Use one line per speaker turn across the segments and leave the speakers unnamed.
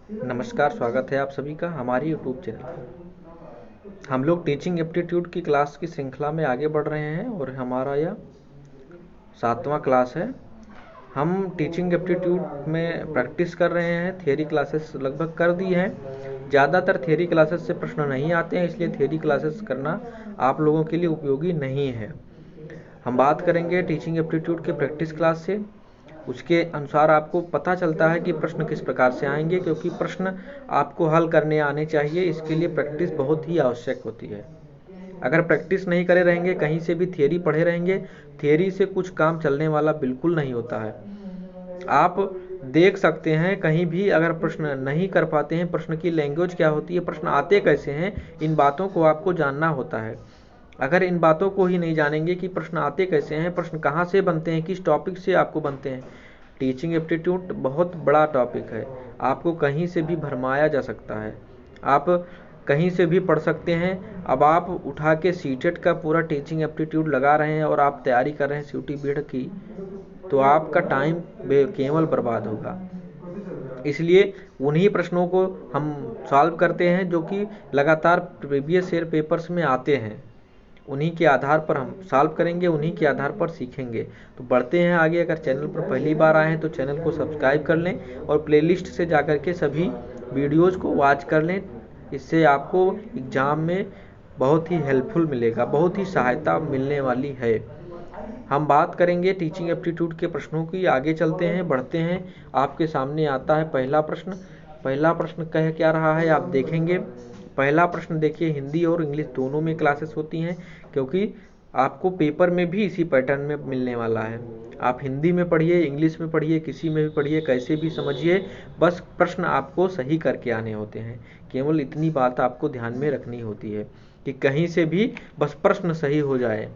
नमस्कार, स्वागत है आप सभी का हमारी यूट्यूब चैनल पर। हम लोग टीचिंग एप्टीट्यूड की क्लास की श्रृंखला में आगे बढ़ रहे हैं और हमारा यह 7वां क्लास है। हम टीचिंग एप्टीट्यूड में प्रैक्टिस कर रहे हैं। थियरी क्लासेस लगभग कर दी हैं। ज़्यादातर थियरी क्लासेस से प्रश्न नहीं आते हैं, इसलिए थियरी क्लासेस करना आप लोगों के लिए उपयोगी नहीं है। हम बात करेंगे टीचिंग एप्टीट्यूड के प्रैक्टिस क्लास से। उसके अनुसार आपको पता चलता है कि प्रश्न किस प्रकार से आएंगे, क्योंकि प्रश्न आपको हल करने आने चाहिए। इसके लिए प्रैक्टिस बहुत ही आवश्यक होती है। अगर प्रैक्टिस नहीं करे रहेंगे, कहीं से भी थियरी पढ़े रहेंगे, थियरी से कुछ काम चलने वाला बिल्कुल नहीं होता है। आप देख सकते हैं कहीं भी अगर प्रश्न नहीं कर पाते हैं, प्रश्न की लैंग्वेज क्या होती है, प्रश्न आते कैसे हैं, इन बातों को आपको जानना होता है। अगर इन बातों को ही नहीं जानेंगे कि प्रश्न आते कैसे हैं, प्रश्न कहाँ से बनते हैं, किस टॉपिक से आपको बनते हैं। टीचिंग एप्टीट्यूड बहुत बड़ा टॉपिक है, आपको कहीं से भी भरमाया जा सकता है, आप कहीं से भी पढ़ सकते हैं। अब आप उठा के सीटेट का पूरा टीचिंग एप्टीट्यूड लगा रहे हैं और आप तैयारी कर रहे हैं सीटी बीएड की, तो आपका टाइम केवल बर्बाद होगा। इसलिए उन्हीं प्रश्नों को हम सॉल्व करते हैं जो कि लगातार प्रीवियस ईयर पेपर्स में आते हैं। उन्हीं के आधार पर हम सॉल्व करेंगे, उन्हीं के आधार पर सीखेंगे। तो बढ़ते हैं आगे। अगर चैनल पर पहली बार आए हैं तो चैनल को सब्सक्राइब कर लें और प्लेलिस्ट से जाकर के सभी वीडियोज़ को वॉच कर लें। इससे आपको एग्ज़ाम में बहुत ही हेल्पफुल मिलेगा, बहुत ही सहायता मिलने वाली है। हम बात करेंगे टीचिंग एप्टीट्यूड के प्रश्नों की। आगे चलते हैं, बढ़ते हैं। आपके सामने आता है पहला प्रश्न। पहला प्रश्न कह क्या रहा है आप देखेंगे। पहला प्रश्न देखिए, हिंदी और इंग्लिश दोनों में क्लासेस होती हैं, क्योंकि आपको पेपर में भी इसी पैटर्न में मिलने वाला है। आप हिंदी में पढ़िए, इंग्लिश में पढ़िए, किसी में भी पढ़िए, कैसे भी समझिए, बस प्रश्न आपको सही करके आने होते हैं। केवल इतनी बात आपको ध्यान में रखनी होती है कि कहीं से भी बस प्रश्न सही हो जाए।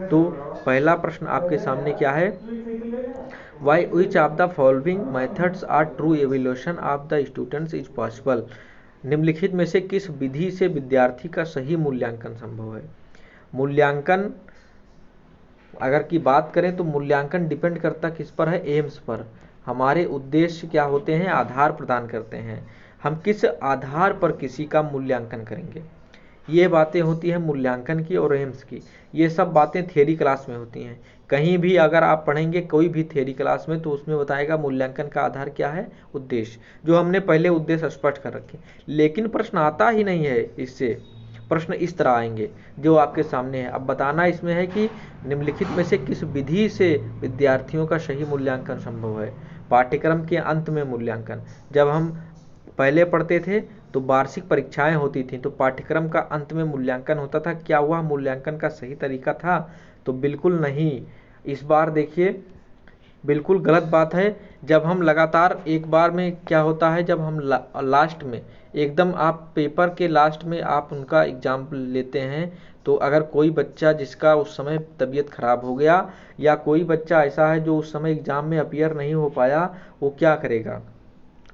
तो पहला प्रश्न आपके सामने क्या है, why which of the following methods are true evolution of the students is possible. निम्नलिखित में से किस विधि से विद्यार्थी का सही मूल्यांकन संभव है। मूल्यांकन अगर की बात करें तो मूल्यांकन डिपेंड करता किस पर है, एम्स पर। हमारे उद्देश्य क्या होते हैं, आधार प्रदान करते हैं। हम किस आधार पर किसी का मूल्यांकन करेंगे, ये बातें होती हैं मूल्यांकन की और एम्स की। ये सब बातें थियरी क्लास में होती हैं। कहीं भी अगर आप पढ़ेंगे कोई भी थियरी क्लास में, तो उसमें बताएगा मूल्यांकन का आधार क्या है, उद्देश्य, जो हमने पहले उद्देश्य स्पष्ट कर रखे। लेकिन प्रश्न आता ही नहीं है इससे। प्रश्न इस तरह आएंगे जो आपके सामने है। अब बताना इसमें है कि निम्नलिखित में से किस विधि से विद्यार्थियों का सही मूल्यांकन संभव है। पाठ्यक्रम के अंत में मूल्यांकन, जब हम पहले पढ़ते थे तो वार्षिक परीक्षाएं होती थी, तो पाठ्यक्रम का अंत में मूल्यांकन होता था। क्या हुआ, मूल्यांकन का सही तरीका था? तो बिल्कुल नहीं। इस बार देखिए, बिल्कुल गलत बात है। जब हम लगातार एक बार में क्या होता है, जब हम लास्ट में एकदम आप पेपर के लास्ट में आप उनका एग्जाम लेते हैं, तो अगर कोई बच्चा जिसका उस समय तबीयत खराब हो गया, या कोई बच्चा ऐसा है जो उस समय एग्जाम में अपीयर नहीं हो पाया, वो क्या करेगा?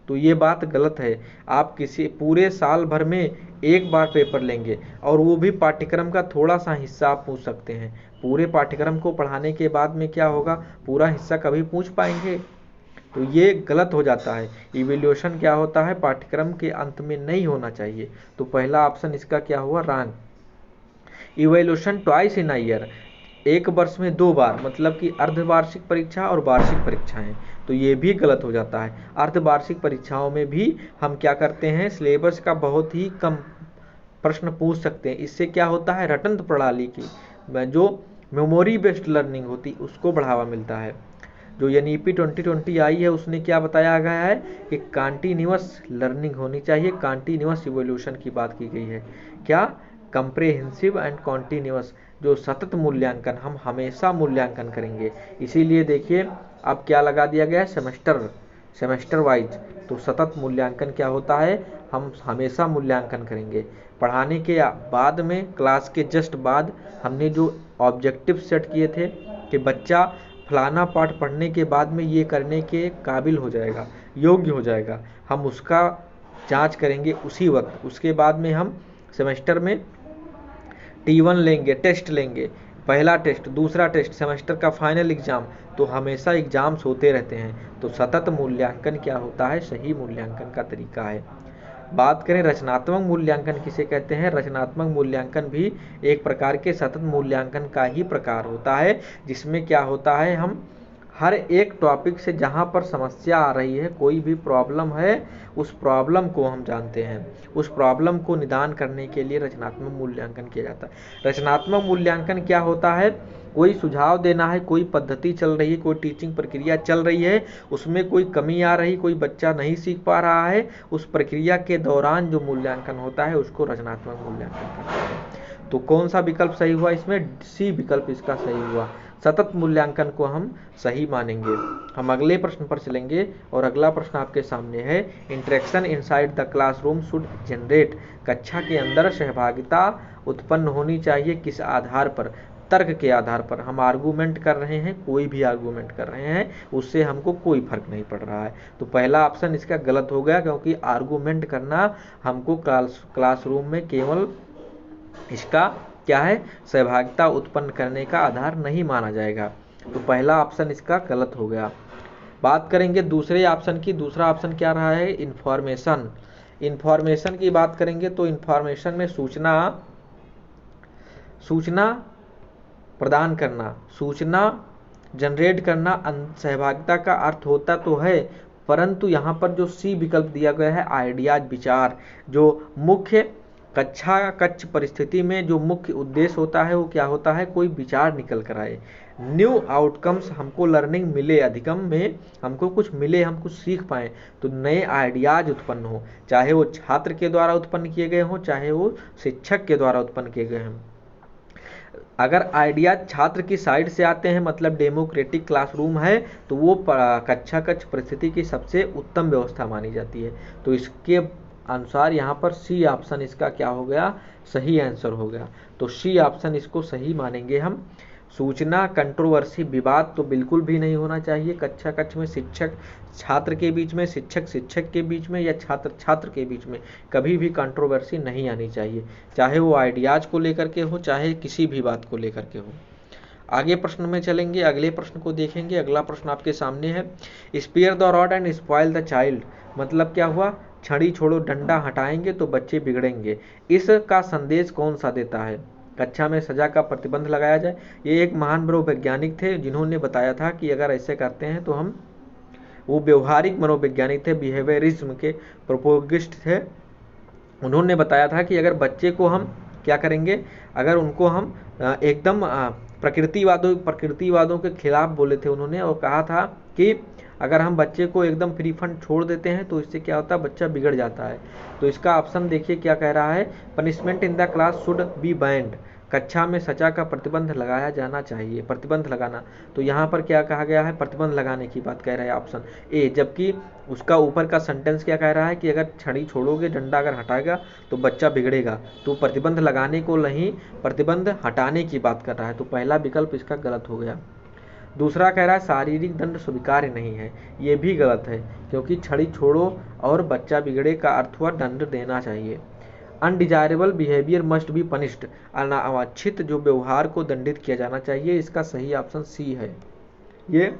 तो ये बात गलत है। आप किसी पूरे साल भर में एक बार पेपर लेंगे, और वो भी पाठ्यक्रम का थोड़ा सा हिस्सा आप पूछ सकते हैं। पूरे पाठ्यक्रम को पढ़ाने के बाद में क्या होगा, पूरा हिस्सा कभी पूछ पाएंगे? तो ये गलत हो जाता है। इवैल्यूएशन क्या होता है, पाठ्यक्रम के अंत में नहीं होना चाहिए। तो पहला ऑप्शन इसका क्या हुआ, wrong. Evaluation twice in a year, एक वर्ष में 2 बार, मतलब कि अर्धवार्षिक परीक्षा और वार्षिक परीक्षाएं, तो ये भी गलत हो जाता है। अर्धवार्षिक परीक्षाओं में भी हम क्या करते हैं, सिलेबस का बहुत ही कम प्रश्न पूछ सकते हैं। इससे क्या होता है, रटंत प्रणाली की जो मेमोरी बेस्ड लर्निंग होती उसको बढ़ावा मिलता है। जो एनईपी 2020 आई है उसने क्या बताया गया है कि कंटिन्यूअस लर्निंग होनी चाहिए, कंटिन्यूअस इवोल्यूशन की बात की गई है। क्या, कंप्रेहेंसिव एंड कॉन्टीन्यूअस, जो सतत मूल्यांकन, हम हमेशा मूल्यांकन करेंगे। इसीलिए देखिए अब क्या लगा दिया गया है, सेमेस्टर वाइज। तो सतत मूल्यांकन क्या होता है, हम हमेशा मूल्यांकन करेंगे। पढ़ाने के बाद में, क्लास के जस्ट बाद, हमने जो ऑब्जेक्टिव सेट किए थे कि बच्चा फलाना पाठ पढ़ने के बाद में ये करने के काबिल हो जाएगा, योग्य हो जाएगा, हम उसका जांच करेंगे उसी वक्त। उसके बाद में हम सेमेस्टर में T1 लेंगे, टेस्ट लेंगे। पहला टेस्ट, दूसरा टेस्ट, सेमेस्टर का फाइनल एग्जाम, तो हमेशा एग्जाम्स होते रहते हैं। तो सतत मूल्यांकन क्या होता है, सही मूल्यांकन का तरीका है। बात करें रचनात्मक मूल्यांकन किसे कहते हैं, रचनात्मक मूल्यांकन भी एक प्रकार के सतत मूल्यांकन का ही प्रकार होता है, जिसमें क्या होता है, हम हर एक टॉपिक से जहाँ पर समस्या आ रही है, कोई भी प्रॉब्लम है, उस प्रॉब्लम को हम जानते हैं, उस प्रॉब्लम को निदान करने के लिए रचनात्मक मूल्यांकन किया जाता है। रचनात्मक मूल्यांकन क्या होता है, कोई सुझाव देना है, कोई पद्धति चल रही है, कोई टीचिंग प्रक्रिया चल रही है, उसमें कोई कमी आ रही, कोई बच्चा नहीं सीख पा रहा है, उस प्रक्रिया के दौरान जो मूल्यांकन होता है उसको रचनात्मक मूल्यांकन कहते हैं। तो कौन सा विकल्प सही हुआ इसमें, सी विकल्प इसका सही हुआ। सतत मूल्यांकन को हम सही मानेंगे। हम अगले प्रश्न पर चलेंगे और अगला प्रश्न आपके सामने है, interaction inside the classroom should generate, कक्षा के अंदर सहभागिता उत्पन्न होनी चाहिए किस आधार पर, तर्क के आधार पर। हम आर्गूमेंट कर रहे हैं, कोई भी आर्गूमेंट कर रहे हैं, उससे हमको कोई फर्क नहीं पड़ रहा है। तो पहला ऑप्शन इसका गलत हो गया, क्योंकि आर्गूमेंट करना हमको क्लासरूम में केवल इसका क्या है, सहभागिता उत्पन्न करने का आधार नहीं माना जाएगा। तो पहला ऑप्शन इसका गलत हो गया। बात करेंगे दूसरे ऑप्शन की, दूसरा ऑप्शन क्या रहा है, इंफॉर्मेशन। इंफॉर्मेशन की बात करेंगे तो इंफॉर्मेशन में सूचना प्रदान करना, सूचना जनरेट करना सहभागिता का अर्थ होता तो है, परंतु यहाँ पर जो सी विकल्प दिया गया है, आइडियाज, विचार, जो मुख्य कच्छ परिस्थिति में जो मुख्य उद्देश्य होता है वो क्या होता है, कोई विचार निकल कर आए, न्यू आउटकम्स, हमको लर्निंग मिले, अधिगम में हमको कुछ मिले, हम कुछ सीख पाएँ, तो नए आइडियाज उत्पन्न हो, चाहे वो छात्र के द्वारा उत्पन्न किए गए हों, चाहे वो शिक्षक के द्वारा उत्पन्न किए गए हों। अगर आइडियाज छात्र की साइड से आते हैं, मतलब डेमोक्रेटिक क्लासरूम है, तो वो कच्छ परिस्थिति की सबसे उत्तम व्यवस्था मानी जाती है। तो इसके अनुसार यहाँ पर सी ऑप्शन इसका क्या हो गया, सही आंसर हो गया। तो सी ऑप्शन इसको सही मानेंगे हम। सूचना, कंट्रोवर्सी, विवाद तो बिल्कुल भी नहीं होना चाहिए कच्छ में, शिक्षक छात्र के बीच में, शिक्षक शिक्षक के बीच में, या छात्र छात्र के बीच में कभी भी कंट्रोवर्सी नहीं आनी चाहिए, चाहे वो आइडियाज को लेकर के हो, चाहे किसी भी बात को लेकर के हो। आगे प्रश्न में चलेंगे, अगले प्रश्न को देखेंगे। अगला प्रश्न आपके सामने है, spare the rod and spoil the child, मतलब क्या हुआ, छड़ी छोड़ो डंडा हटाएंगे तो बच्चे बिगड़ेंगे, इसका संदेश कौन सा देता है। कक्षा में सजा का प्रतिबंध लगाया जाए, ये एक महान मनोवैज्ञानिक थे जिन्होंने बताया था कि अगर ऐसे करते हैं तो हम, वो व्यवहारिक मनोवैज्ञानिक थे, बिहेवियरिज्म के प्रोपोगिस्ट थे। उन्होंने बताया था कि अगर बच्चे को हम क्या करेंगे, अगर उनको हम एकदम प्रकृतिवादों के खिलाफ बोले थे उन्होंने, और कहा था कि अगर हम बच्चे को एकदम फ्री फंड छोड़ देते हैं तो इससे क्या होता है, बच्चा बिगड़ जाता है। तो इसका ऑप्शन देखिए क्या कह रहा है, punishment in the class should be band, कक्षा में सजा का प्रतिबंध लगाया जाना चाहिए, प्रतिबंध लगाना। तो यहाँ पर क्या कहा गया है, प्रतिबंध लगाने की बात कह रहा है ऑप्शन ए, जबकि उसका ऊपर का सेंटेंस क्या कह रहा है कि अगर छड़ी छोड़ोगे, डंडा अगर हटाएगा तो बच्चा बिगड़ेगा। तो प्रतिबंध लगाने को नहीं, प्रतिबंध हटाने की बात कर रहा है। तो पहला विकल्प इसका गलत हो गया। दूसरा कह रहा है शारीरिक दंड स्वीकार्य नहीं है, ये भी गलत है, क्योंकि छड़ी छोड़ो और बच्चा बिगड़े का अर्थ हुआ दंड देना चाहिए। Undesirable behaviour must be punished, अनावांछित जो व्यवहार को दंडित किया जाना चाहिए, इसका सही ऑप्शन सी है। ये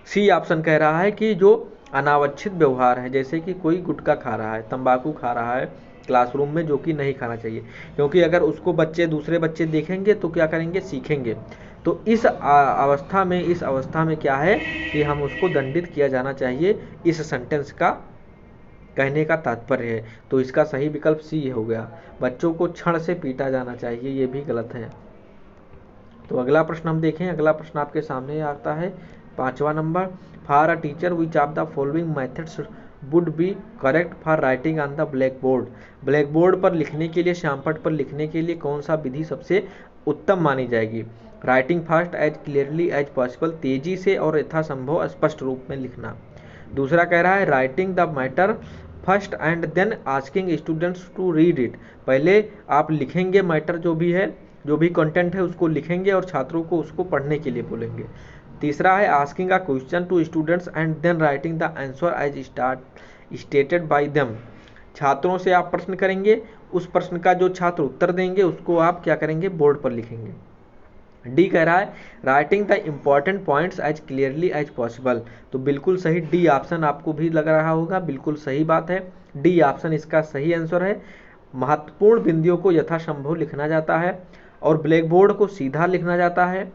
सी ऑप्शन कह रहा है कि जो अनावांछित व्यवहार है, जैसे कि कोई गुटखा खा रहा है, तंबाकू खा रहा है क्लासरूम में, जो कि नहीं खाना चाहिए, क्योंकि अगर उसको दूसरे बच्चे देखेंगे तो क्या करेंगे, सीखेंगे। तो इस अवस्था में क्या है कि हम उसको दंडित किया जाना चाहिए, इस सेंटेंस का कहने का तात्पर्य है। तो इसका सही विकल्प सी हो गया, बच्चों को छड़ से पीटा जाना चाहिए, ये भी गलत है। तो अगला प्रश्न हम देखें, अगला प्रश्न आपके सामने आता है 5वां number, for a teacher which of the following methods would be correct for writing on the blackboard, blackboard पर लिखने के लिए, श्यामपट्ट पर लिखने के लिए कौन सा विधि सबसे उत्तम मानी जाएगी। Writing fast as clearly as possible, तेजी से और यथासंभव स्पष्ट रूप में लिखना। दूसरा कह रहा है writing the matter first and then asking students to read it, पहले आप लिखेंगे मैटर जो भी है, जो भी कंटेंट है उसको लिखेंगे और छात्रों को उसको पढ़ने के लिए बोलेंगे। तीसरा है asking a question to students and then writing the answer as stated by them, छात्रों से आप प्रश्न करेंगे, उस प्रश्न का जो छात्र उत्तर देंगे उसको आप क्या करेंगे, बोर्ड पर लिखेंगे। डी कह रहा है writing the important points as clearly as possible. तो बिल्कुल सही डी ऑप्शन आपको भी लग रहा होगा, बिल्कुल सही बात है, डी ऑप्शन इसका सही आंसर है। महत्वपूर्ण बिंदुओं को यथासंभव लिखना जाता है और ब्लैक बोर्ड को सीधा लिखना जाता है।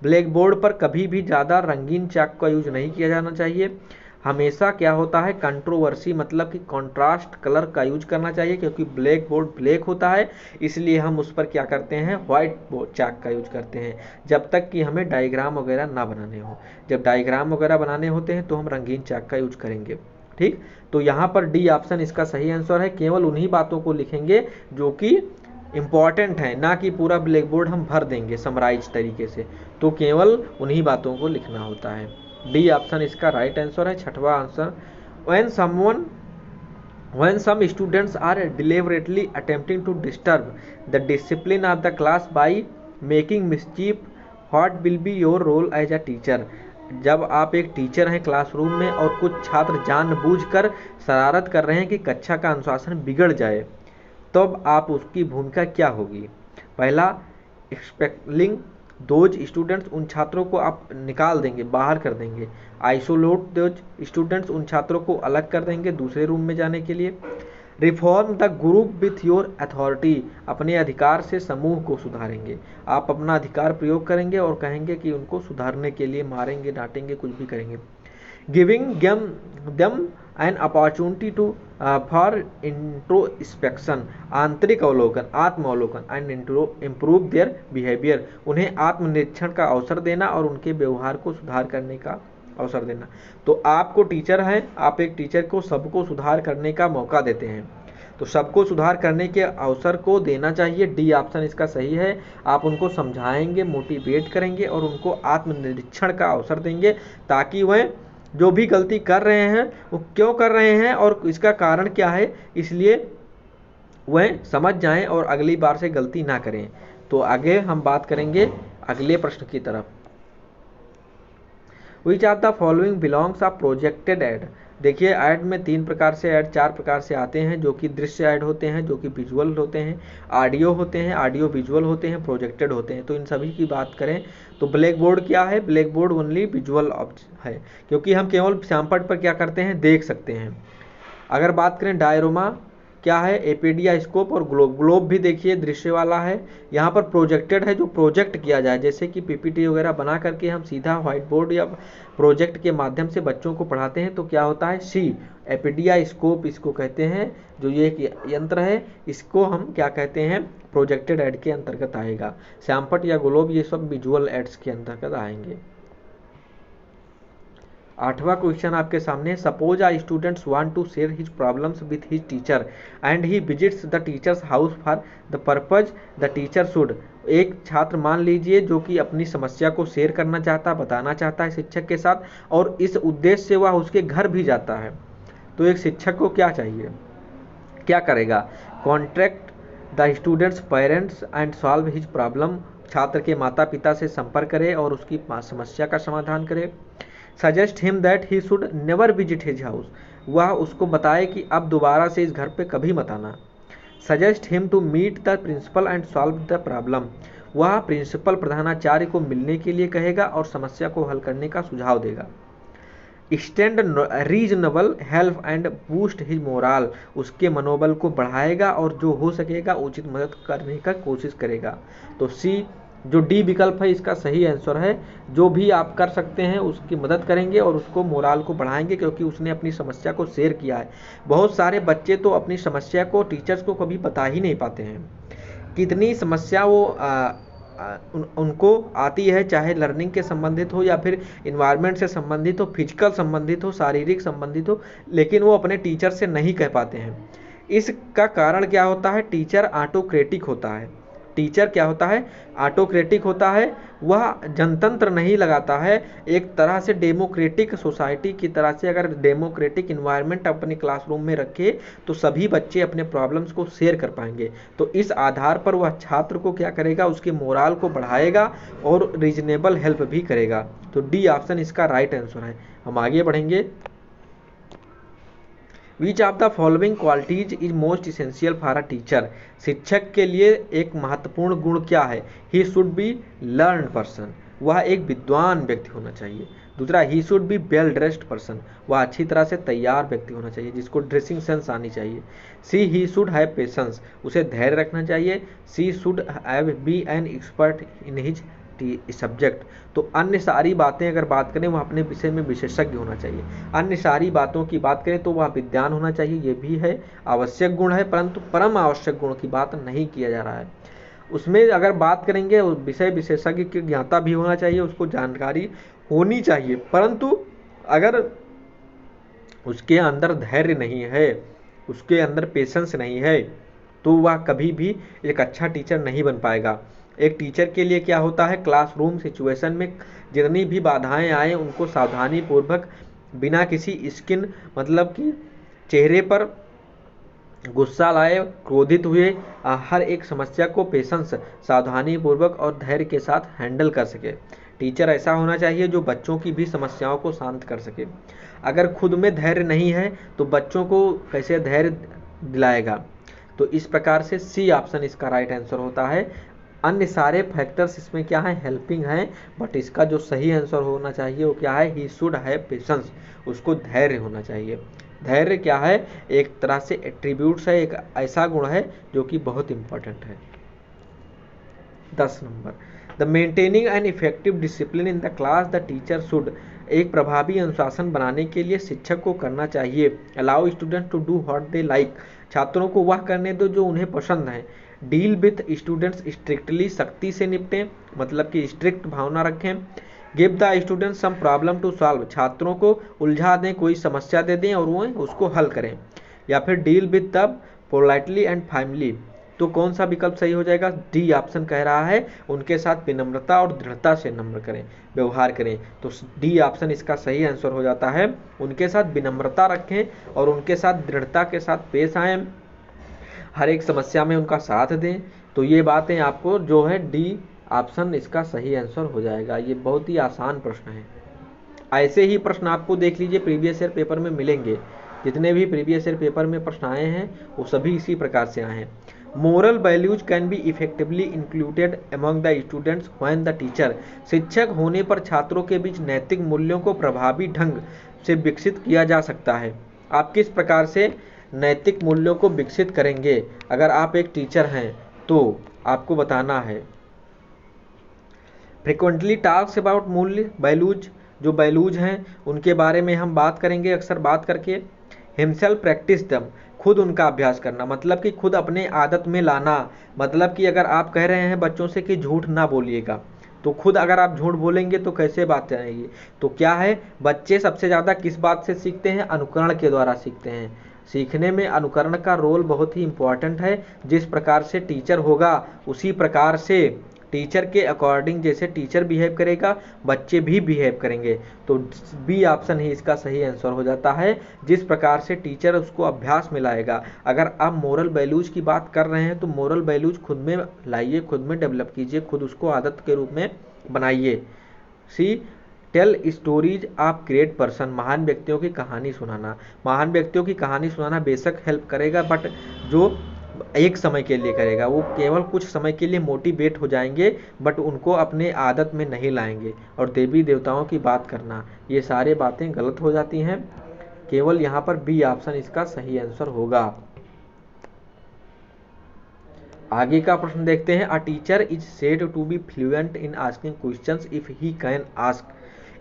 ब्लैक बोर्ड पर कभी भी ज़्यादा रंगीन चाक का यूज नहीं किया जाना चाहिए। हमेशा क्या होता है कंट्रोवर्सी मतलब कि कॉन्ट्रास्ट कलर का यूज करना चाहिए, क्योंकि ब्लैक बोर्ड ब्लैक होता है इसलिए हम उस पर क्या करते हैं व्हाइट बोर्ड चाक का यूज करते हैं, जब तक कि हमें डायग्राम वगैरह ना बनाने हो। जब डायग्राम वगैरह बनाने होते हैं तो हम रंगीन चाक का यूज करेंगे। ठीक, तो यहाँ पर डी ऑप्शन इसका सही आंसर है। केवल उन्हीं बातों को लिखेंगे जो कि इम्पॉर्टेंट है, ना कि पूरा ब्लैक बोर्ड हम भर देंगे समराइज तरीके से, तो केवल उन्हीं बातों को लिखना होता है। डी ऑप्शन इसका राइट आंसर है। छठवां answer, when some students are deliberately attempting to disturb the discipline of the class by making mischief, what will be your role as a teacher? जब आप एक टीचर हैं क्लासरूम में और कुछ छात्र जानबूझकर शरारत कर रहे हैं कि कक्षा का अनुशासन बिगड़ जाए, तब आप उसकी भूमिका क्या होगी? पहला, एक्सपेलिंग दोज स्टूडेंट्स, उन छात्रों को आप निकाल देंगे, बाहर कर देंगे। आइसोलेट दोज स्टूडेंट्स, उन छात्रों को अलग कर देंगे दूसरे रूम में जाने के लिए। Reform the group with your authority, अपने अधिकार से समूह को सुधारेंगे। आप अपना अधिकार प्रयोग करेंगे और कहेंगे कि उनको सुधारने के लिए मारेंगे, डांटेंगे, कुछ भी करेंगे। Giving them an opportunity to for introspection, आंतरिक अवलोकन, आत्मावलोकन, एंड इम्प्रूव देयर बिहेवियर, उन्हें आत्मनिरीक्षण का अवसर देना और उनके व्यवहार को सुधार करने का अवसर देना। तो आपको टीचर हैं, आप एक टीचर को सबको सुधार करने का मौका देते हैं, तो सबको सुधार करने के अवसर को देना चाहिए। डी ऑप्शन इसका सही है। आप उनको समझाएंगे, मोटिवेट करेंगे और उनको आत्मनिरीक्षण का अवसर देंगे, ताकि वह जो भी गलती कर रहे हैं वो क्यों कर रहे हैं और इसका कारण क्या है, इसलिए वह समझ जाएं और अगली बार से गलती ना करें। तो आगे हम बात करेंगे अगले प्रश्न की तरफ। विच of the following belongs a projected add. देखिए ऐड में 3 प्रकार से ऐड 4 प्रकार से आते हैं, जो कि दृश्य ऐड होते हैं, जो कि विजुअल होते हैं, ऑडियो होते हैं, ऑडियो विजुअल होते हैं, प्रोजेक्टेड होते हैं। तो इन सभी की बात करें तो ब्लैक बोर्ड क्या है? ब्लैक बोर्ड ओनली विजुअल है, क्योंकि हम केवल श्यामपट्ट पर क्या करते हैं, देख सकते हैं। अगर बात करें डायरोमा क्या है? एपीडिया स्कोप और ग्लोब। ग्लोब भी देखिए दृश्य वाला है। यहाँ पर प्रोजेक्टेड है, जो प्रोजेक्ट किया जाए, जैसे कि पीपीटी वगैरह बना करके हम सीधा व्हाइट बोर्ड या प्रोजेक्ट के माध्यम से बच्चों को पढ़ाते हैं, तो क्या होता है सी एपीडिया स्कोप इसको कहते हैं। जो ये एक यंत्र है इसको हम क्या कहते हैं, प्रोजेक्टेड एड के अंतर्गत आएगा। श्यामपट्ट या ग्लोब ये सब विजुअल एड्स के अंतर्गत आएंगे। 8वां क्वेश्चन आपके सामने, suppose a students want to share his problems with his teacher and he visits the teacher's house for the purpose the teacher should. एक छात्र मान लीजिए जो कि अपनी समस्या को शेयर करना चाहता, बताना चाहता है शिक्षक के साथ, और इस उद्देश्य से वह उसके घर भी जाता है, तो एक शिक्षक को क्या चाहिए, क्या करेगा? Contract the students parents and solve his problem, छात्र के माता पिता से संपर्क करे और उसकी समस्या का समाधान करे। Suggest him that he should never visit his house, वह उसको बताए कि अब दोबारा से इस घर पे कभी मत आना। Suggest him to meet the principal and solve the problem, वह प्रिंसिपल प्रधानाचार्य को मिलने के लिए कहेगा और समस्या को हल करने का सुझाव देगा। Extend reasonable help and boost his moral, उसके मनोबल को बढ़ाएगा और जो हो सकेगा उचित मदद करने का कोशिश करेगा। तो सी जो डी विकल्प है इसका सही आंसर है। जो भी आप कर सकते हैं उसकी मदद करेंगे और उसको मोरल को बढ़ाएंगे, क्योंकि उसने अपनी समस्या को शेयर किया है। बहुत सारे बच्चे तो अपनी समस्या को टीचर्स को कभी बता ही नहीं पाते हैं, कितनी समस्या वो उनको आती है, चाहे लर्निंग के संबंधित हो या फिर इन्वायरमेंट से संबंधित हो, फिजिकल संबंधित हो, शारीरिक संबंधित हो, लेकिन वो अपने टीचर से नहीं कह पाते हैं। इसका कारण क्या होता है? टीचर ऑटोक्रेटिक होता है। टीचर क्या होता है? ऑटोक्रेटिक होता है। वह जनतंत्र नहीं लगाता है, एक तरह से डेमोक्रेटिक सोसाइटी की तरह से अगर डेमोक्रेटिक इन्वायरमेंट अपने क्लासरूम में रखे तो सभी बच्चे अपने प्रॉब्लम्स को शेयर कर पाएंगे। तो इस आधार पर वह छात्र को क्या करेगा, उसके मोरल को बढ़ाएगा और रीजनेबल हेल्प भी करेगा। तो डी ऑप्शन इसका राइट आंसर है। हम आगे बढ़ेंगे। विच of the following qualities is most essential for a teacher. शिक्षक के लिए एक महत्वपूर्ण गुण क्या है? He should be learn person, वह एक विद्वान व्यक्ति होना चाहिए। दूसरा, he should be well dressed person, वह अच्छी तरह से तैयार व्यक्ति होना चाहिए जिसको ड्रेसिंग सेंस आनी चाहिए। C, he should have patience, उसे धैर्य रखना चाहिए। C should have be an expert in his subject. तो अन्य सारी बातें अगर बात करें, वह अपने विषय में विशेषज्ञ होना चाहिए। अन्य सारी बातों की बात करें तो वह विद्वान होना चाहिए, ये भी है आवश्यक गुण है, परंतु परम आवश्यक गुण की बात नहीं किया जा रहा है। उसमें अगर बात करेंगे, विषय विशेषज्ञ की ज्ञाता भी होना चाहिए, उसको जानकारी होनी चाहिए, परंतु अगर उसके अंदर धैर्य नहीं है, उसके अंदर पेशेंस नहीं है, तो वह कभी भी एक अच्छा टीचर नहीं बन पाएगा। एक टीचर के लिए क्या होता है, क्लासरूम सिचुएशन में जितनी भी बाधाएं आए उनको सावधानी पूर्वक, बिना किसी स्किन मतलब कि चेहरे पर गुस्सा लाए, क्रोधित हुए, हर एक समस्या को पेशेंस, सावधानी पूर्वक और धैर्य के साथ हैंडल कर सके। टीचर ऐसा होना चाहिए जो बच्चों की भी समस्याओं को शांत कर सके। अगर खुद में धैर्य नहीं है तो बच्चों को कैसे धैर्य दिलाएगा? तो इस प्रकार से सी ऑप्शन इसका राइट आंसर होता है। अन्य सारे फैक्टर्स इसमें क्या है, हेल्पिंग हैं, बट इसका जो सही आंसर होना चाहिए वो क्या है, ही शुड हैव पेशेंस, उसको धैर्य होना चाहिए। धैर्य क्या है, एक तरह से एट्रीब्यूट्स है, एक ऐसा गुण है जो कि बहुत इंपॉर्टेंट है। 10 number, the maintaining an effective discipline in the class the teacher should, एक प्रभावी अनुशासन बनाने के लिए शिक्षक को करना चाहिए। Allow students to do what they like, छात्रों को वह करने दो जो उन्हें पसंद है। डील विथ स्टूडेंट्स स्ट्रिक्टली, सख्ती से निपटें, मतलब कि स्ट्रिक्ट भावना रखें। Give the student some problem to solve, छात्रों को उलझा दें, कोई समस्या दे दें और वो उसको हल करें। या फिर deal with the politely and family, तो कौन सा विकल्प सही हो जाएगा? डी ऑप्शन कह रहा है, उनके साथ विनम्रता और दृढ़ता से नम्र करें, व्यवहार करें। तो डी ऑप्शन इसका सही आंसर हो जाता है, उनके साथ विनम्रता रखें और उनके साथ दृढ़ता के साथ पेश आएँ, हर एक समस्या में उनका साथ दें। तो ये बातें आपको जो है डी ऑप्शन इसका सही आंसर हो जाएगा। ये बहुत ही आसान प्रश्न है। ऐसे ही प्रश्न आपको देख लीजिए प्रीवियस ईयर पेपर में मिलेंगे, जितने भी प्रीवियस ईयर पेपर में प्रश्न आए हैं वो सभी इसी प्रकार से आए हैं। Moral values can be effectively included among the students when the teacher, शिक्षक होने पर छात्रों के बीच नैतिक मूल्यों को प्रभावी ढंग से विकसित किया जा सकता है। आप किस प्रकार से नैतिक मूल्यों को विकसित करेंगे? अगर आप एक टीचर हैं तो आपको बताना है। फ्रिक्वेंटली टॉक्स अबाउट मूल्य वैल्यूज, जो वैल्यूज हैं उनके बारे में हम बात करेंगे अक्सर बात करके। हिमसेल्फ प्रैक्टिस दम, खुद उनका अभ्यास करना, मतलब कि खुद अपने आदत में लाना। मतलब कि अगर आप कह रहे हैं बच्चों से कि झूठ ना बोलिएगा, तो खुद अगर आप झूठ बोलेंगे तो कैसे बात आएगी? तो क्या है, बच्चे सबसे ज़्यादा किस बात से सीखते हैं? अनुकरण के द्वारा सीखते हैं। सीखने में अनुकरण का रोल बहुत ही इम्पोर्टेंट है। जिस प्रकार से टीचर होगा उसी प्रकार से टीचर के अकॉर्डिंग जैसे टीचर बिहेव करेगा बच्चे भी बिहेव करेंगे। तो बी ऑप्शन ही इसका सही आंसर हो जाता है, जिस प्रकार से टीचर उसको अभ्यास में लाएगा। अगर आप मोरल वैल्यूज की बात कर रहे हैं तो मोरल वैल्यूज खुद में लाइए, खुद में डेवलप कीजिए, खुद उसको आदत के रूप में बनाइए। C, tell stories of great person, महान व्यक्तियों की कहानी सुनाना। महान व्यक्तियों की कहानी सुनाना बेशक हेल्प करेगा, बट जो एक समय के लिए करेगा, वो केवल कुछ समय के लिए मोटिवेट हो जाएंगे, बट उनको अपने आदत में नहीं लाएंगे। और देवी देवताओं की बात करना, ये सारे बातें गलत हो जाती हैं। केवल यहाँ पर बी ऑप्शन इसका सही आंसर होगा। आगे का प्रश्न देखते हैं। A teacher is said to be fluent in asking questions if he can ask,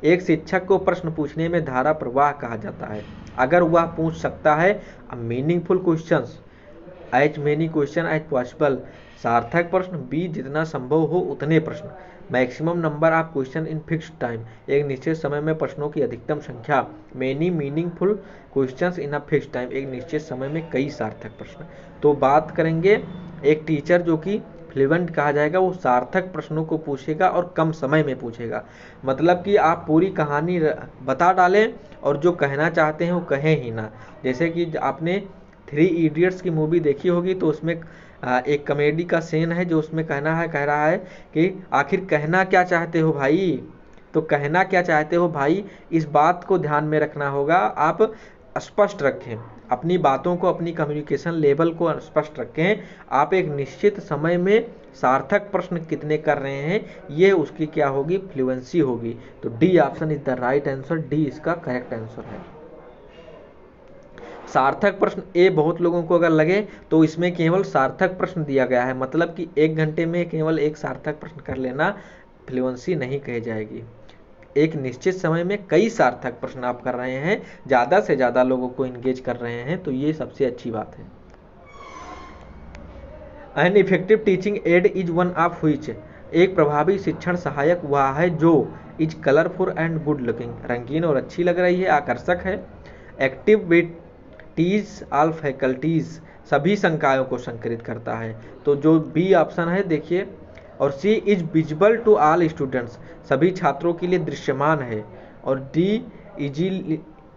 एक शिक्षक को प्रश्न पूछने में धारा प्रवाह कहा जाता है अगर वह पूछ सकता है a meaningful questions, as many question as possible, सार्थक प्रश्न। बी, जितना संभव हो उतने प्रश्न। Maximum number of question in fixed time, एक निश्चित समय में प्रश्नों की अधिकतम संख्या। Many meaningful questions in a fixed time, एक निश्चित समय में कई सार्थक प्रश्न। तो बात करेंगे एक टीचर जो कि फ्लुएंट कहा जाएगा, वो सार्थक प्रश्नों को पूछेगा और कम समय में पूछेगा। मतलब कि आप पूरी कहानी बता डालें और जो कहना चाहते हैं वो कहें ही ना। जैसे कि आपने 3 इडियट्स की मूवी देखी होगी, तो उसमें एक कॉमेडी का सीन है जो उसमें कह रहा है कि आखिर कहना क्या चाहते हो भाई। तो कहना क्या चाहते हो भाई, इस बात को ध्यान में रखना होगा। आप स्पष्ट रखें, अपनी बातों को, अपनी कम्युनिकेशन लेवल को स्पष्ट रखें। आप एक निश्चित समय में सार्थक प्रश्न कितने कर रहे हैं, ये उसकी क्या होगी, फ्लुएंसी होगी। तो D option is the right answer, D इसका करेक्ट आंसर है। सार्थक प्रश्न ए बहुत लोगों को अगर लगे तो इसमें केवल सार्थक प्रश्न दिया गया है, मतलब कि 1 घंटे में केवल एक सार्थक प्रश्न कर लेना फ्लुएंसी नहीं कही जाएगी। एक निश्चित समय में कई सार्थक प्रश्न आप कर रहे हैं, ज़्यादा से ज़्यादा लोगों को इंगेज कर रहे हैं, तो ये सबसे अच्छी बात है। An effective teaching aid is one of which, एक प्रभावी शिक्षण सहायक वह है जो is colourful and good looking, रंगीन और अच्छी लग रही है, आकर्षक है। Activates all faculties, सभी संकायों को संकलित करता है। तो जो बी ऑप्शन है देखिए, और C is visible to all students, सभी छात्रों के लिए दृश्यमान है। और D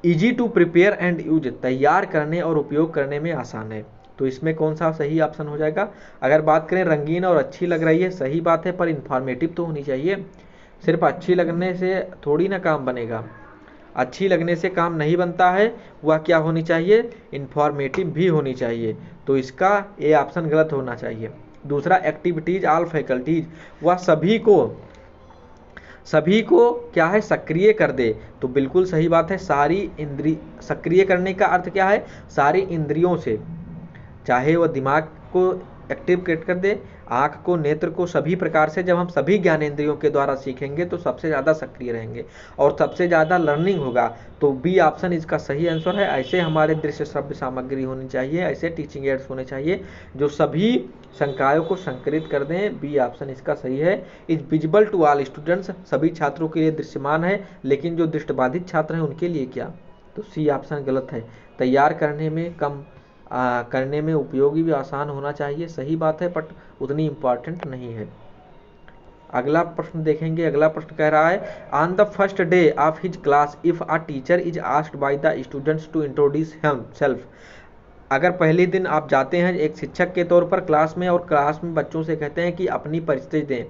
easy to prepare and use, तैयार करने और उपयोग करने में आसान है। तो इसमें कौन सा सही ऑप्शन हो जाएगा? अगर बात करें रंगीन और अच्छी लग रही है, सही बात है, पर इंफॉर्मेटिव तो होनी चाहिए। सिर्फ अच्छी लगने से थोड़ी ना काम बनेगा, अच्छी लगने से काम नहीं बनता है, वह क्या होनी चाहिए, इंफॉर्मेटिव भी होनी चाहिए। तो इसका ए ऑप्शन गलत होना चाहिए। दूसरा एक्टिविटीज ऑल फैकल्टीज, वह सभी को क्या है, सक्रिय कर दे। तो बिल्कुल सही बात है, सारी इंद्रिय सक्रिय करने का अर्थ क्या है, सारी इंद्रियों से, चाहे वह दिमाग को एक्टिव कर दे, आँख को, नेत्र को, सभी प्रकार से जब हम सभी ज्ञानेंद्रियों के द्वारा सीखेंगे तो सबसे ज़्यादा सक्रिय रहेंगे और सबसे ज़्यादा लर्निंग होगा। तो बी ऑप्शन इसका सही आंसर है। ऐसे हमारे दृश्य श्रव्य सामग्री होनी चाहिए, ऐसे टीचिंग एड्स होने चाहिए जो सभी संकायों को संकलित कर दें। बी ऑप्शन इसका सही है। Is visible to all students, सभी छात्रों के लिए दृश्यमान है, लेकिन जो दृष्टिबाधित छात्र हैं उनके लिए क्या? तो सी ऑप्शन गलत है। तैयार करने में, कम करने में, उपयोगी भी आसान होना चाहिए, सही बात है, बट उतनी इम्पॉर्टेंट नहीं है। अगला प्रश्न देखेंगे। अगला प्रश्न कह रहा है, on the first day of his class if a teacher is asked by the students to introduce himself, अगर पहले दिन आप जाते हैं एक शिक्षक के तौर पर क्लास में और क्लास में बच्चों से कहते हैं कि अपनी परिचय दें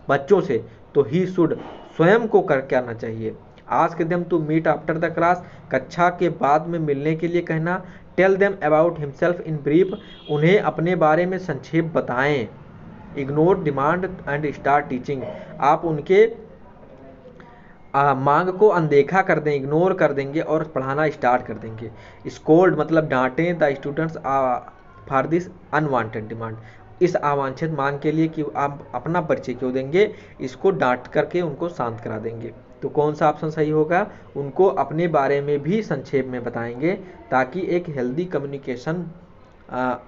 बच्चों से, तो ही शुड, स्वयं को कर करना चाहिए। Ask them to meet after the class, कक्षा के बाद में मिलने के लिए कहना। Tell them about himself in brief, उन्हें अपने बारे में संक्षेप बताएं। Ignore demand and start teaching, आप उनके मांग को अनदेखा कर दें, इग्नोर कर देंगे और पढ़ाना स्टार्ट कर देंगे। स्कोल्ड मतलब डांटें the students for this unwanted demand, इस अवांछित मांग के लिए कि आप अपना परिचय क्यों देंगे, इसको डांट करके उनको शांत करा देंगे। तो कौन सा ऑप्शन सही होगा? उनको अपने बारे में भी संक्षेप में बताएंगे ताकि एक हेल्दी कम्युनिकेशन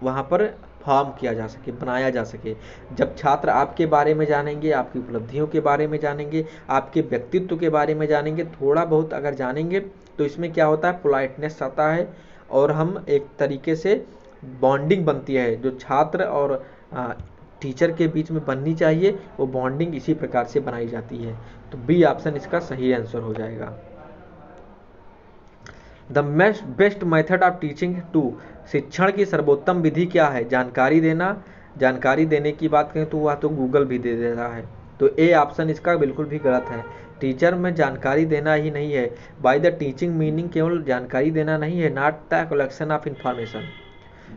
वहाँ पर फॉर्म किया जा सके, बनाया जा सके। जब छात्र आपके बारे में जानेंगे, आपकी उपलब्धियों के बारे में जानेंगे, आपके व्यक्तित्व के बारे में जानेंगे, थोड़ा बहुत अगर जानेंगे तो इसमें क्या होता है, पोलाइटनेस आता है और हम एक तरीके से बॉन्डिंग बनती है जो छात्र और टीचर के बीच में बननी चाहिए, वो बॉन्डिंग इसी प्रकार से बनाई जाती है। तो बी ऑप्शन इसका सही आंसर हो जाएगा। The best method of teaching to, शिक्षण की सर्वोत्तम विधि क्या है? जानकारी देना। जानकारी देने की बात करें तो वह तो गूगल भी दे देता है, तो ए ऑप्शन इसका बिल्कुल भी गलत है। टीचर में जानकारी देना ही नहीं है, बाय द टीचिंग मीनिंग केवल जानकारी देना नहीं है, not the collection of information.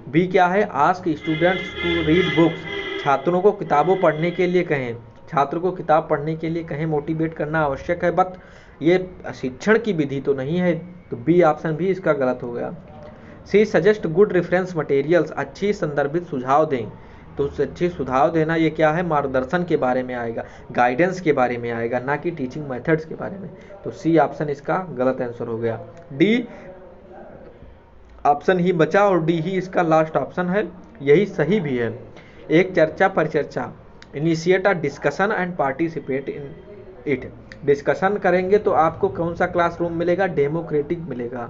B क्या है? Ask students to read books, छात्रों को किताबों पढ़ने के लिए कहें, छात्र को किताब पढ़ने के लिए कहें, मोटिवेट करना आवश्यक है, बट ये शिक्षण की विधि तो नहीं है। तो बी ऑप्शन भी इसका गलत हो गया। सी सजेस्ट गुड रेफरेंस मटेरियल्स, अच्छी संदर्भित सुझाव दें। तो अच्छी सुझाव देना ये क्या है? मार्गदर्शन के बारे में आएगा, गाइडेंस के बारे में आएगा, ना कि टीचिंग मेथड्स के बारे में। तो सी ऑप्शन इसका गलत आंसर हो गया। डी ऑप्शन ही बचा और डी ही इसका लास्ट ऑप्शन है, यही सही भी है। एक चर्चा परिचर्चा, initiate a discussion and participate in it, discussion करेंगे तो आपको कौन सा क्लासरूम मिलेगा? डेमोक्रेटिक मिलेगा।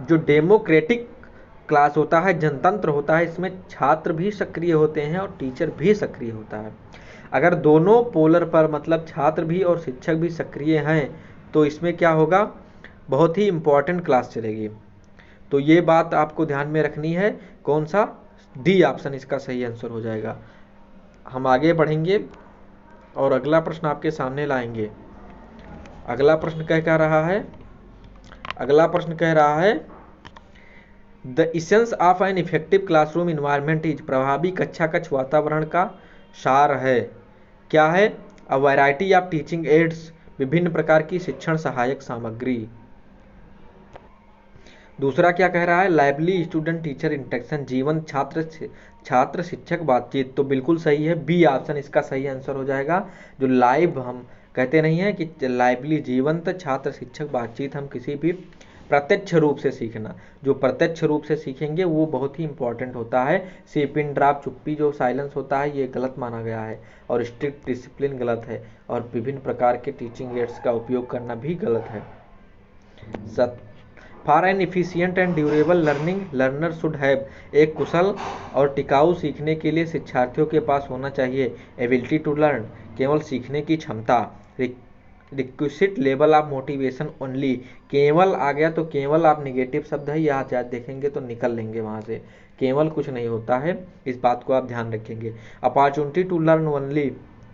जो डेमोक्रेटिक क्लास होता है, जनतंत्र होता है, इसमें छात्र भी सक्रिय होते हैं और टीचर भी सक्रिय होता है। अगर दोनों पोलर पर मतलब छात्र भी और शिक्षक भी सक्रिय हैं तो इसमें क्या होगा? बहुत ही इम्पोर्टेंट क्लास चलेगी। तो ये बात आपको ध्यान में रखनी है। कौन सा? डी ऑप्शन इसका सही आंसर हो जाएगा। हम आगे बढ़ेंगे और अगला प्रश्न आपके सामने लाएंगे। अगला प्रश्न कह रहा है, अगला प्रश्न कह रहा है the essence of an effective classroom environment is, प्रभावी कक्षा कक्ष वातावरण का सार है। क्या है? A variety of teaching ads, विभिन्न प्रकार की शिक्षण सहायक सामग्री। दूसरा क्या कह रहा है? लाइवली स्टूडेंट टीचर इंटरेक्शन, जीवन छात्र शिक्षक बातचीत। तो बिल्कुल सही है, बी ऑप्शन इसका सही आंसर हो जाएगा। जो लाइव हम कहते नहीं है कि लाइवली जीवंत छात्र शिक्षक बातचीत, हम किसी भी प्रत्यक्ष रूप से सीखना, जो प्रत्यक्ष रूप से सीखेंगे वो बहुत ही इंपॉर्टेंट होता है। सी पिन ड्रॉप, चुप्पी जो साइलेंस होता है, ये गलत माना गया है, और स्ट्रिक्ट डिसिप्लिन गलत है, और विभिन्न प्रकार के टीचिंग एड्स का उपयोग करना भी गलत है। For an efficient and durable learning, learner should have, एक कुशल और टिकाऊ सीखने के लिए शिक्षार्थियों के पास होना चाहिए एबिलिटी टू लर्न, केवल सीखने की क्षमता। Requisite level of motivation only, केवल आ गया तो केवल आप निगेटिव शब्द है, यहाँ चाहे देखेंगे तो निकल लेंगे वहाँ से, केवल कुछ नहीं होता है, इस बात को आप ध्यान रखेंगे। अपॉर्चुनिटी टू लर्न ओनली,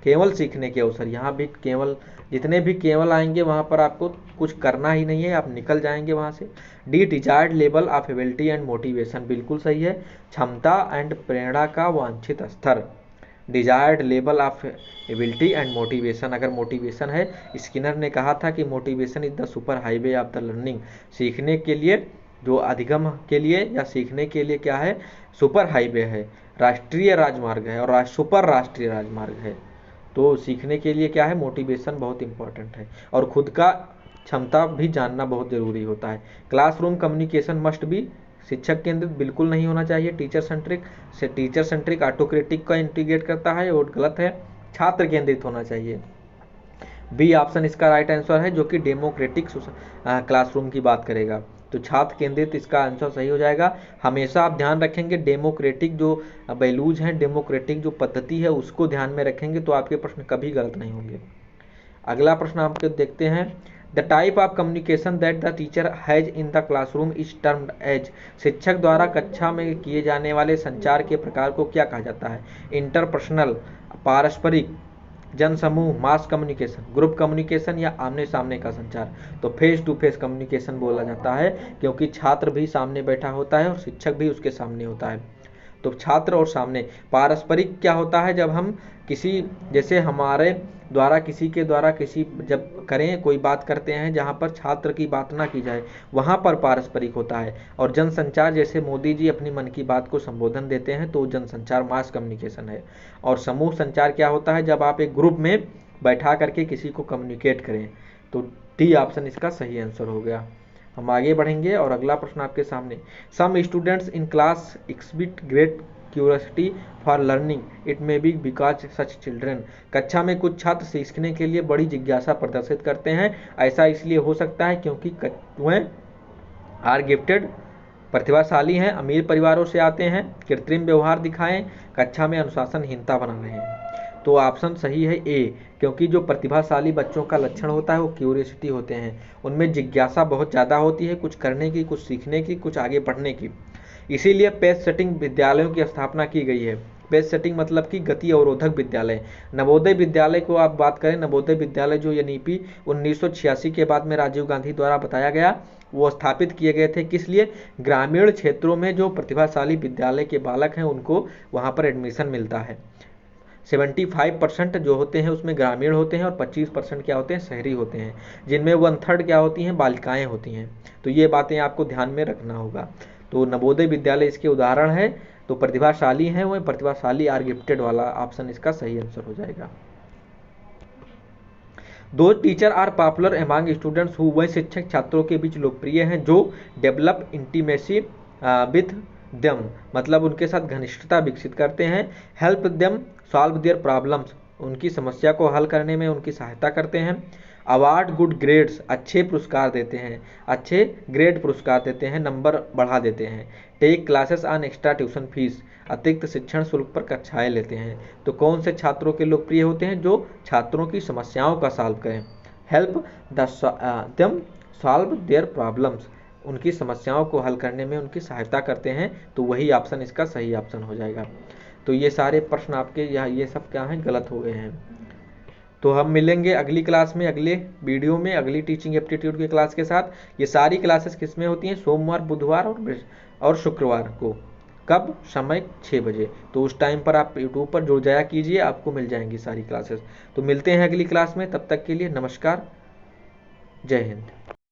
केवल सीखने के अवसर, यहाँ भी केवल, जितने भी केवल आएंगे वहाँ पर आपको कुछ करना ही नहीं है, आप निकल जाएंगे वहाँ से। D desired level of ability and motivation, बिल्कुल सही है, क्षमता एंड प्रेरणा का वांछित स्तर। Desired level of ability and motivation, अगर मोटिवेशन है, स्किनर ने कहा था कि motivation is the super highway of the learning, सीखने के लिए जो अधिगम के लिए या सीखने के लिए क्या है, सुपर हाईवे है, राष्ट्रीय राजमार्ग है, और सुपर राष्ट्रीय राजमार्ग है। तो सीखने के लिए क्या है, मोटिवेशन बहुत इंपॉर्टेंट है, और खुद का क्षमता भी जानना बहुत ज़रूरी होता है। क्लासरूम कम्युनिकेशन मस्ट बी, शिक्षक केंद्रित बिल्कुल नहीं होना चाहिए, टीचर सेंट्रिक से टीचर सेंट्रिक ऑटोक्रेटिक का इंटीग्रेट करता है और गलत है, छात्र केंद्रित होना चाहिए। बी ऑप्शन इसका राइट आंसर है, जो कि डेमोक्रेटिक क्लासरूम की बात करेगा, तो छात्र केंद्रित इसका आंसर सही हो जाएगा। हमेशा आप ध्यान रखेंगे डेमोक्रेटिक जो वैल्यूज हैं, डेमोक्रेटिक जो पद्धति है उसको ध्यान में रखेंगे तो आपके प्रश्न कभी गलत नहीं होंगे। अगला प्रश्न आपको देखते हैं, the type of communication that the teacher has in the classroom is termed as, शिक्षक द्वारा कक्षा में किए जाने वाले संचार के प्रकार को क्या कहा जाता है? इंटरपर्सनल, पारस्परिक, जन समूह, मास कम्युनिकेशन, ग्रुप कम्युनिकेशन, या आमने सामने का संचार। तो फेस टू फेस कम्युनिकेशन बोला जाता है, क्योंकि छात्र भी सामने बैठा होता है और शिक्षक भी उसके सामने होता है, तो छात्र और सामने। पारस्परिक क्या होता है, जब हम किसी, जैसे हमारे द्वारा किसी के द्वारा किसी जब करें, कोई बात करते हैं जहाँ पर छात्र की बात ना की जाए, वहाँ पर पारस्परिक होता है। और जनसंचार, जैसे मोदी जी अपनी मन की बात को संबोधन देते हैं तो जनसंचार मास कम्युनिकेशन है। और समूह संचार क्या होता है, जब आप एक ग्रुप में बैठा करके किसी को कम्युनिकेट करें। तो डी ऑप्शन इसका सही आंसर हो गया। हम आगे बढ़ेंगे और अगला प्रश्न आपके सामने, some students in class exhibit great curiosity for learning, it may be because such children, कक्षा में कुछ छात्र सीखने के लिए बड़ी जिज्ञासा प्रदर्शित करते हैं, ऐसा इसलिए हो सकता है क्योंकि वह आर गिफ्टेड, प्रतिभाशाली हैं, अमीर परिवारों से आते हैं, कृत्रिम व्यवहार दिखाएं, कक्षा में अनुशासनहीनता बना रहे हैं। तो ऑप्शन सही है ए, क्योंकि जो प्रतिभाशाली बच्चों का लक्षण होता है वो क्यूरियोसिटी होते हैं, उनमें जिज्ञासा बहुत ज़्यादा होती है, कुछ करने की, कुछ सीखने की, कुछ आगे बढ़ने की। इसीलिए पेस सेटिंग विद्यालयों की स्थापना की गई है। पेस सेटिंग मतलब कि गति अवरोधक विद्यालय। नवोदय विद्यालय को आप बात करें, नवोदय विद्यालय जो नीति 1986 के बाद में राजीव गांधी द्वारा बताया गया, वो स्थापित किए गए थे, किस लिए? ग्रामीण क्षेत्रों में जो प्रतिभाशाली विद्यालय के बालक हैं उनको वहाँ पर एडमिशन मिलता है। 75% जो होते हैं उसमें ग्रामीण होते हैं और 25% क्या होते हैं, शहरी होते हैं, जिनमें 1/3 क्या होती हैं, बालिकाएं होती हैं। तो ये बातें आपको ध्यान में रखना होगा। तो नवोदय विद्यालय इसके उदाहरण है। तो प्रतिभाशाली हैं वह, प्रतिभाशाली आर गिफ्टेड वाला ऑप्शन इसका सही आंसर हो जाएगा। दो teacher are popular among students who, वह शिक्षक छात्रों के बीच लोकप्रिय हैं जो डेवलप इंटीमेसी विथ देम, मतलब उनके साथ घनिष्ठता विकसित करते हैं। Help them solve their problems, उनकी समस्या को हल करने में उनकी सहायता करते हैं। अवार्ड गुड ग्रेड्स, अच्छे पुरस्कार देते हैं, अच्छे ग्रेड पुरस्कार देते हैं, नंबर बढ़ा देते हैं। Take classes on extra tuition fees, अतिरिक्त शिक्षण शुल्क पर कक्षाएं लेते हैं। तो कौन से छात्रों के लोकप्रिय होते हैं? जो छात्रों की समस्याओं का सॉल्व करें। Help them solve their problems, उनकी समस्याओं को हल करने में उनकी सहायता करते हैं। तो वही ऑप्शन इसका सही ऑप्शन हो जाएगा। तो ये सारे प्रश्न आपके यहाँ ये सब क्या हैं, गलत हो गए हैं। तो हम मिलेंगे अगली क्लास में, अगले वीडियो में, अगली टीचिंग एप्टीट्यूड की क्लास के साथ। ये सारी क्लासेस किस में होती हैं? सोमवार, बुधवार और शुक्रवार को। कब? समय 6 बजे। तो उस टाइम पर आप यूट्यूब पर जुड़ जाया कीजिए, आपको मिल जाएंगी सारी क्लासेस। तो मिलते हैं अगली क्लास में, तब तक के लिए नमस्कार, जय हिंद।